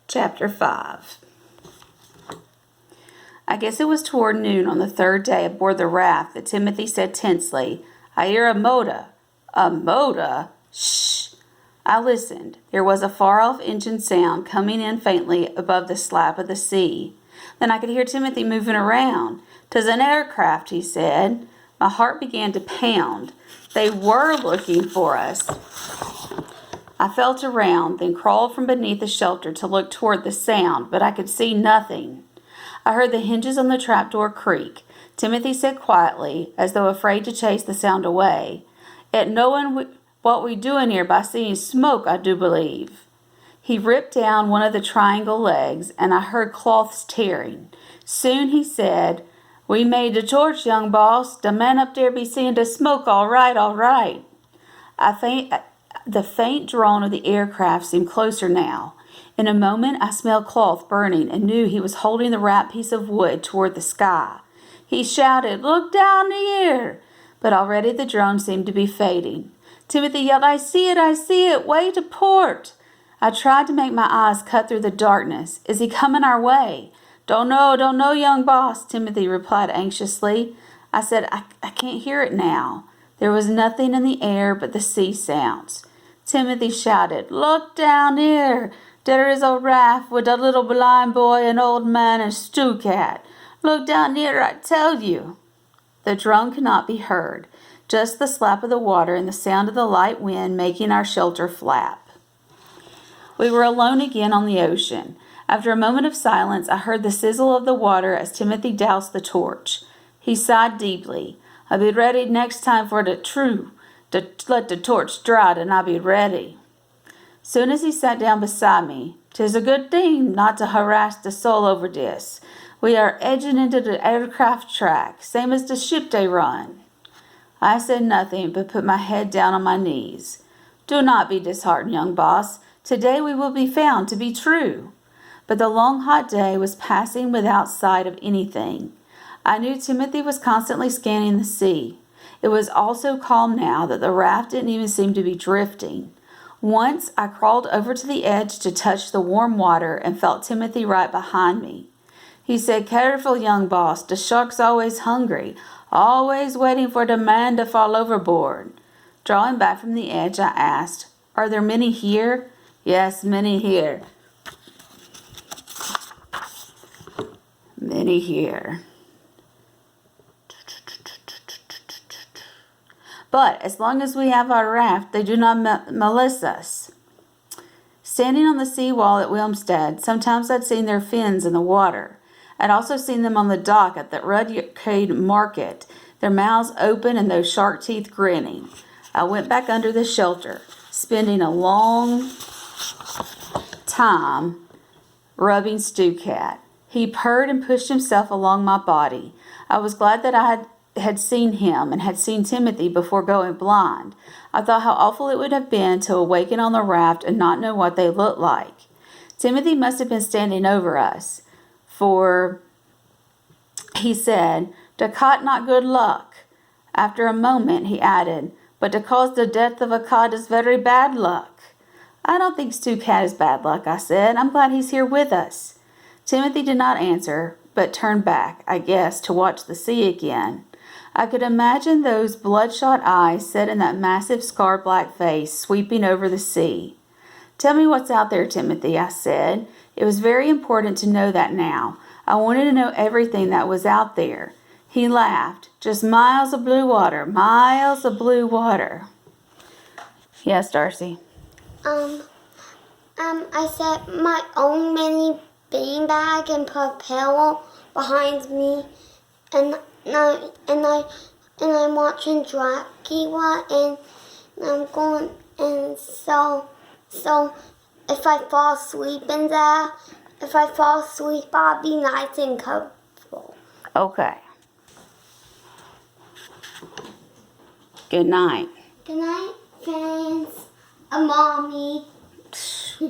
Chapter 5. I guess it was toward noon on the third day aboard the raft that Timothy said tensely, "I hear a motor." "A motor? Shh!" I listened. There was a far-off engine sound coming in faintly above the slap of the sea. Then I could hear Timothy moving around. "'Tis an aircraft," he said. My heart began to pound. They were looking for us. I felt around, then crawled from beneath the shelter to look toward the sound, but I could see nothing. I heard the hinges on the trapdoor creak. Timothy said quietly, as though afraid to chase the sound away, "It knowing what we doing here by seeing smoke, I do believe." He ripped down one of the triangle legs, and I heard cloths tearing. Soon he said, "We made the torch, young boss. The man up there be seeing the smoke all right, all right." The faint drone of the aircraft seemed closer now. In a moment I smelled cloth burning and knew he was holding the wrapped piece of wood toward the sky. He shouted, "Look down here!" But already the drone seemed to be fading. Timothy yelled, "I see it, way to port!" I tried to make my eyes cut through the darkness. "Is he coming our way?" Don't know, young boss," Timothy replied anxiously. I said, I can't hear it now." There was nothing in the air but the sea sounds. Timothy shouted, "Look down here! There is a raft with a little blind boy, an old man, and Stu Cat. Look down here, I tell you." The drone could not be heard, just the slap of the water and the sound of the light wind making our shelter flap. We were alone again on the ocean. After a moment of silence, I heard the sizzle of the water as Timothy doused the torch. He sighed deeply. "I'll be ready next time for to let the torch dry, and I'll be ready." Soon as he sat down beside me, "'Tis a good thing not to harass the soul over this. We are edging into the aircraft track, same as the ship they run." I said nothing, but put my head down on my knees. "Do not be disheartened, young boss. Today we will be found to be true." But the long hot day was passing without sight of anything. I knew Timothy was constantly scanning the sea. It was all so calm now that the raft didn't even seem to be drifting. Once I crawled over to the edge to touch the warm water and felt Timothy right behind me. He said, "Careful, young boss. The shark's always hungry, always waiting for the man to fall overboard." Drawing back from the edge, I asked, "Are there many here?" "Yes, many here. Many here. But as long as we have our raft, they do not molest us." Standing on the seawall at Wilmstead, sometimes I'd seen their fins in the water. I'd also seen them on the dock at the Rudcade Market, their mouths open and those shark teeth grinning. I went back under the shelter, spending a long time rubbing Stu Cat. He purred and pushed himself along my body. I was glad that I had seen him and had seen Timothy before going blind. I thought how awful it would have been to awaken on the raft and not know what they looked like. Timothy must have been standing over us, for he said, "The cod not good luck." After a moment he added, "But to cause the death of a cod is very bad luck." "I don't think Stu Cat is bad luck," I said. "I'm glad he's here with us." Timothy did not answer, but turned back, I guess, to watch the sea again. I could imagine those bloodshot eyes set in that massive scarred black face sweeping over the sea. "Tell me what's out there, Timothy," I said. It was very important to know that now. I wanted to know everything that was out there. He laughed. "Just miles of blue water, miles of blue water." Yes, Darcy? I set my own mini beanbag and put a pillow behind me, and I'm watching Dracula, and I'm going, and so if I fall asleep in there, I'll be nice and comfortable. Okay. Good night. Good night, friends. Mommy. I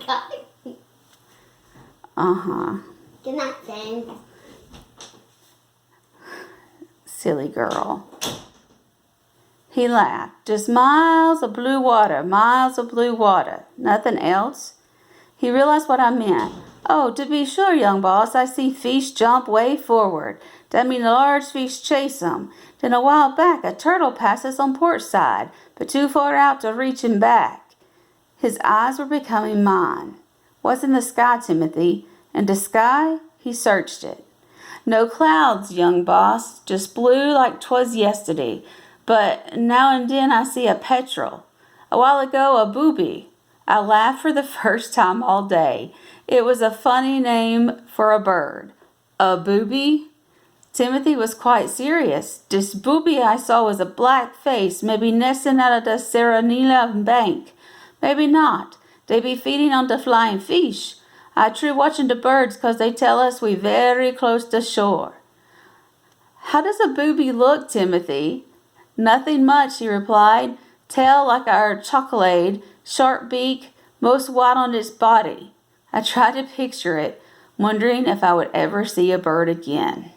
got it. Uh-huh. Good night, friends. Silly girl. He laughed. "Just miles of blue water, miles of blue water. Nothing else?" He realized what I meant. Oh, to be sure, young boss, I see fish jump way forward. That mean a large fish chase 'em. Then a while back a turtle passes on port side, but too far out to reach him back. His eyes were becoming mine. What's in the sky, Timothy? And the sky? He searched it. No clouds, young boss, just blue like 'twas yesterday. But now and then I see a petrel. A while ago a booby. I laughed for the first time all day. It was a funny name for a bird. A booby? Timothy was quite serious. This booby I saw was a black face, maybe nesting out of the Serenila bank. Maybe not. They be feeding on the flying fish. I true watching the birds 'cause they tell us we very close to shore. How does a booby look, Timothy? Nothing much, he replied. Tail like our chocolate, sharp beak, most white on its body. I tried to picture it, wondering if I would ever see a bird again.